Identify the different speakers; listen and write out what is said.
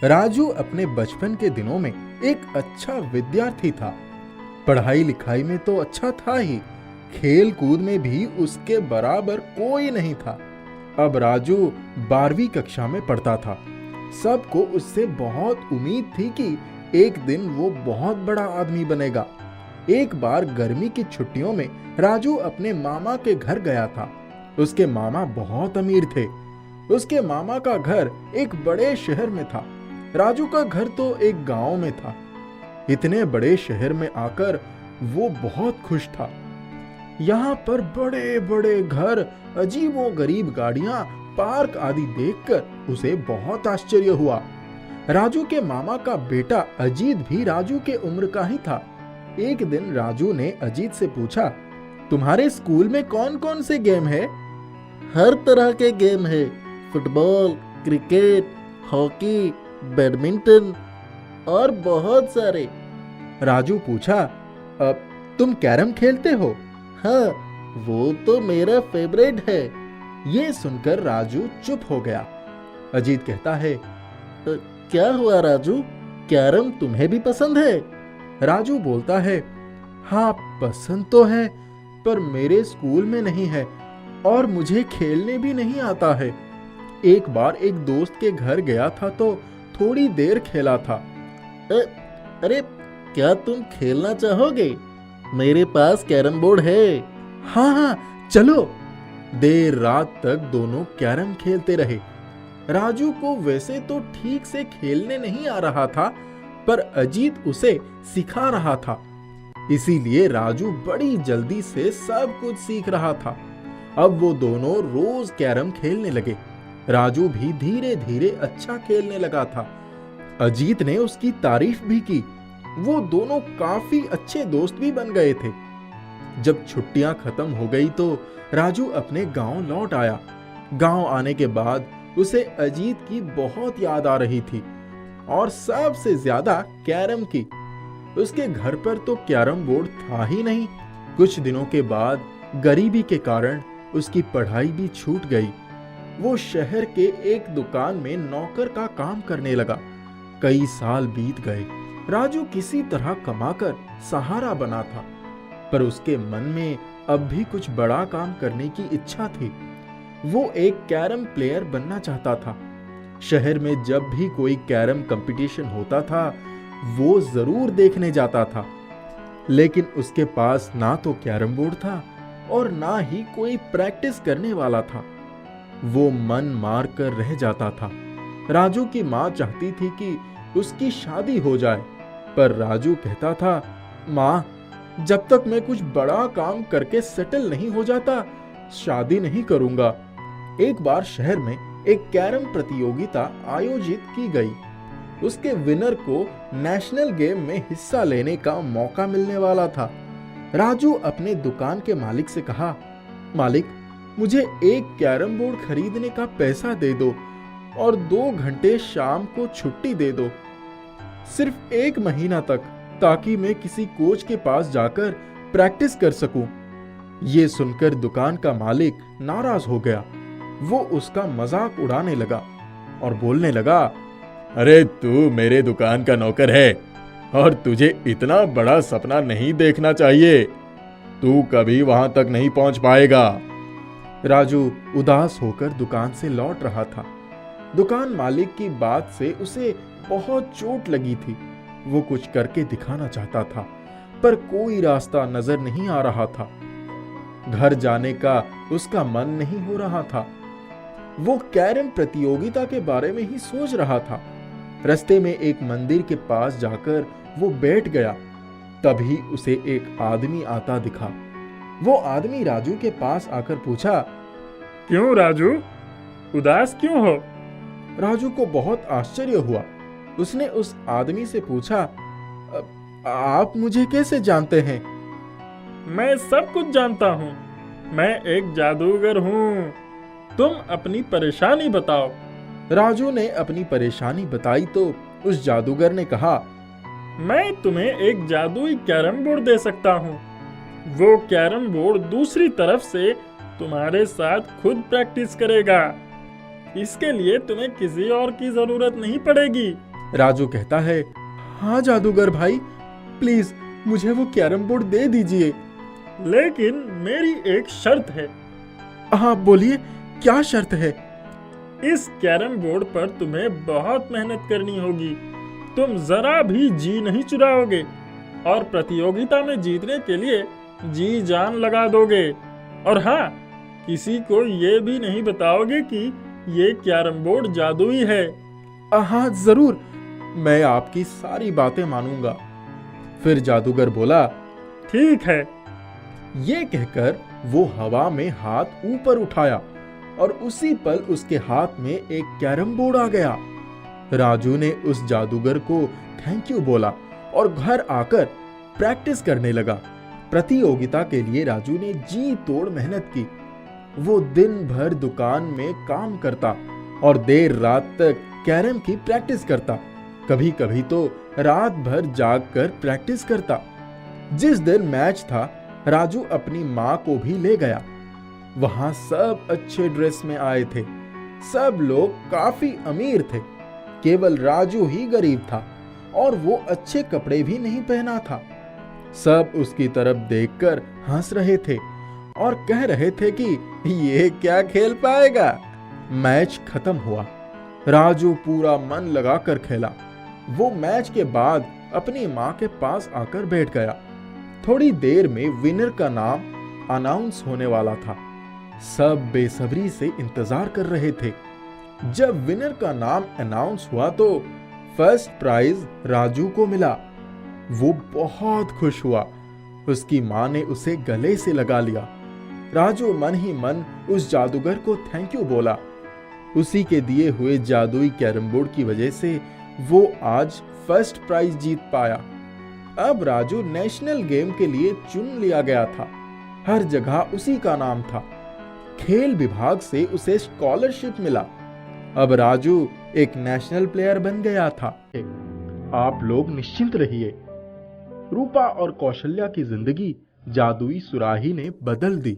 Speaker 1: राजू अपने बचपन के दिनों में एक अच्छा विद्यार्थी था। पढ़ाई लिखाई में तो अच्छा था ही, खेल कूद में भी उसके बराबर कोई नहीं था। अब राजू 12वीं कक्षा में पढ़ता था। सबको उससे बहुत उम्मीद थी कि एक दिन वो बहुत बड़ा आदमी बनेगा। एक बार गर्मी की छुट्टियों में राजू अपने मामा के घर गया था। उसके मामा बहुत अमीर थे। उसके मामा का घर एक बड़े शहर में था। राजू का घर तो एक गांव में था। इतने बड़े शहर में आकर वो बहुत खुश था। यहाँ पर बड़े बड़े घर, अजीबोगरीब गाड़ियां, पार्क आदि देखकर उसे बहुत आश्चर्य हुआ। राजू के मामा का बेटा अजीत भी राजू के उम्र का ही था। एक दिन राजू ने अजीत से पूछा, तुम्हारे स्कूल में कौन कौन से गेम है?
Speaker 2: हर तरह के गेम है, फुटबॉल, क्रिकेट, हॉकी, बैडमिंटन और बहुत सारे।
Speaker 1: राजू पूछा, अब तुम कैरम खेलते हो?
Speaker 2: हाँ, वो तो मेरा फेवरेट है।
Speaker 1: ये सुनकर राजू चुप हो गया। अजीत कहता है,
Speaker 2: क्या हुआ राजू, कैरम तुम्हें भी पसंद है?
Speaker 1: राजू बोलता है, हाँ पसंद तो है, पर मेरे स्कूल में नहीं है और मुझे खेलने भी नहीं आता है। एक बार एक दोस्त के घर गया था तो थोड़ी देर खेला था।
Speaker 2: अरे क्या तुम खेलना चाहोगे? मेरे पास कैरम बोर्ड है।
Speaker 1: हाँ हाँ चलो। देर रात तक दोनों कैरम खेलते रहे। राजू को वैसे तो ठीक से खेलने नहीं आ रहा था, पर अजीत उसे सिखा रहा था। इसीलिए राजू बड़ी जल्दी से सब कुछ सीख रहा था। अब वो दोनों रोज कैरम खेलने लगे। राजू भी धीरे धीरे अच्छा खेलने लगा था। अजीत ने उसकी तारीफ भी की। वो दोनों काफी अच्छे दोस्त भी बन गए थे। जब छुट्टियां खत्म हो गई तो राजू अपने गांव लौट आया। गांव आने के बाद उसे अजीत की बहुत याद आ रही थी, और सबसे ज्यादा कैरम की। उसके घर पर तो कैरम बोर्ड था ही नहीं। कुछ दिनों के बाद गरीबी के कारण उसकी पढ़ाई भी छूट गई। वो शहर के एक दुकान में नौकर का काम करने लगा। कई साल बीत गए। राजू किसी तरह कमाकर सहारा बना था, पर उसके मन में अब भी कुछ बड़ा काम करने की इच्छा थी। वो एक कैरम प्लेयर बनना चाहता था। शहर में जब भी कोई कैरम कंपटीशन होता था, वो जरूर देखने जाता था। लेकिन उसके पास ना तो कैरम बोर्ड था और ना ही कोई प्रैक्टिस करने वाला था। वो मन मार कर रह जाता था। राजू की माँ चाहती थी कि उसकी शादी हो जाए, पर राजू कहता था, माँ जब तक मैं कुछ बड़ा काम करके सेटल नहीं हो जाता, शादी नहीं करूंगा। एक बार शहर में एक कैरम प्रतियोगिता आयोजित की गई। उसके विनर को नेशनल गेम में हिस्सा लेने का मौका मिलने वाला था। राजू अपने दुकान के मालिक से कहा, मालिक मुझे एक कैरम बोर्ड खरीदने का पैसा दे दो और 2 घंटे शाम को छुट्टी दे दो, सिर्फ 1 महीना तक, ताकि मैं किसी कोच के पास जाकर प्रैक्टिस कर सकूं। ये सुनकर दुकान का मालिक नाराज हो गया। वो उसका मजाक उड़ाने लगा और बोलने लगा, अरे तू मेरे दुकान का नौकर है और तुझे इतना बड़ा सपना नहीं देखना चाहिए। तू कभी वहां तक नहीं पहुंच पाएगा। राजू उदास होकर दुकान से लौट रहा था। दुकान मालिक की बात से उसे बहुत चोट लगी थी। वो कुछ करके दिखाना चाहता था, पर कोई रास्ता नजर नहीं आ रहा था। घर जाने का उसका मन नहीं हो रहा था। वो कैरम प्रतियोगिता के बारे में ही सोच रहा था। रास्ते में एक मंदिर के पास जाकर वो बैठ गया। तभी उसे एक आदमी आता दिखा। वो आदमी राजू के पास आकर पूछा,
Speaker 3: क्यों राजू, उदास क्यों हो?
Speaker 1: राजू को बहुत आश्चर्य हुआ। उसने उस आदमी से पूछा, आप मुझे कैसे जानते हैं?
Speaker 3: मैं सब कुछ जानता हूँ। मैं एक जादूगर हूँ। तुम अपनी परेशानी बताओ।
Speaker 1: राजू ने अपनी परेशानी बताई तो उस जादूगर ने कहा,
Speaker 3: मैं तुम्हें एक जादुई कैरम बोर्ड दे सकता हूँ। वो कैरम बोर्ड दूसरी तरफ से तुम्हारे साथ खुद प्रैक्टिस करेगा। इसके लिए तुम्हें किसी और की जरूरत नहीं पड़ेगी।
Speaker 1: राजू कहता है, हाँ जादूगर भाई, प्लीज मुझे वो कैरम बोर्ड दे दीजिए।
Speaker 3: लेकिन मेरी एक शर्त है।
Speaker 1: हाँ बोलिए, क्या शर्त है?
Speaker 3: इस कैरम बोर्ड पर तुम्हें बहुत मेहनत करनी होगी। तुम जरा भी जी नहीं चुराओगे और प्रतियोगिता में जीतने के लिए जी जान लगा दोगे। और हाँ, किसी को ये भी नहीं बताओगे कि ये कैरम बोर्ड जादुई है।
Speaker 1: हाँ जरूर, मैं आपकी सारी बातें मानूंगा। फिर जादूगर बोला,
Speaker 3: ठीक है।
Speaker 1: ये कहकर वो हवा में हाथ ऊपर उठाया और उसी पल उसके हाथ में एक कैरम बोर्ड आ गया। राजू ने उस जादूगर को थैंक यू बोला और घर आकर प्रैक्टिस करने लगा। प्रतियोगिता के लिए राजू ने जी तोड़ मेहनत की। वो दिन भर दुकान में काम करता और देर रात तक कैरम की प्रैक्टिस करता। कभी कभी तो रात भर जाग कर प्रैक्टिस करता। जिस दिन मैच था, राजू अपनी माँ को भी ले गया। वहां सब अच्छे ड्रेस में आए थे। सब लोग काफी अमीर थे। केवल राजू ही गरीब था और वो अच्छे कपड़े भी नहीं पहना था। सब उसकी तरफ देखकर हंस रहे थे और कह रहे थे कि ये क्या खेल पाएगा। मैच खत्म हुआ। राजू पूरा मन लगाकर खेला। वो मैच के बाद अपनी माँ के पास आकर बैठ गया। थोड़ी देर में विनर का नाम अनाउंस होने वाला था। सब बेसब्री से इंतजार कर रहे थे। जब विनर का नाम अनाउंस हुआ तो फर्स्ट प्राइज राजू को मिला। वो बहुत खुश हुआ। उसकी माँ ने उसे गले से लगा लिया। राजू मन ही मन उस जादूगर को थैंक यू बोला। उसी के दिए हुए जादुई कैरम बोर्ड की वजह से वो आज फर्स्ट प्राइज जीत पाया। अब राजू नेशनल गेम के लिए चुन लिया गया था। हर जगह उसी का नाम था। खेल विभाग से उसे स्कॉलरशिप मिला। अब राजू एक नेशनल प्लेयर बन गया था। आप लोग निश्चिंत रहिए। रूपा और कौशल्या की जिंदगी जादुई सुराही ने बदल दी।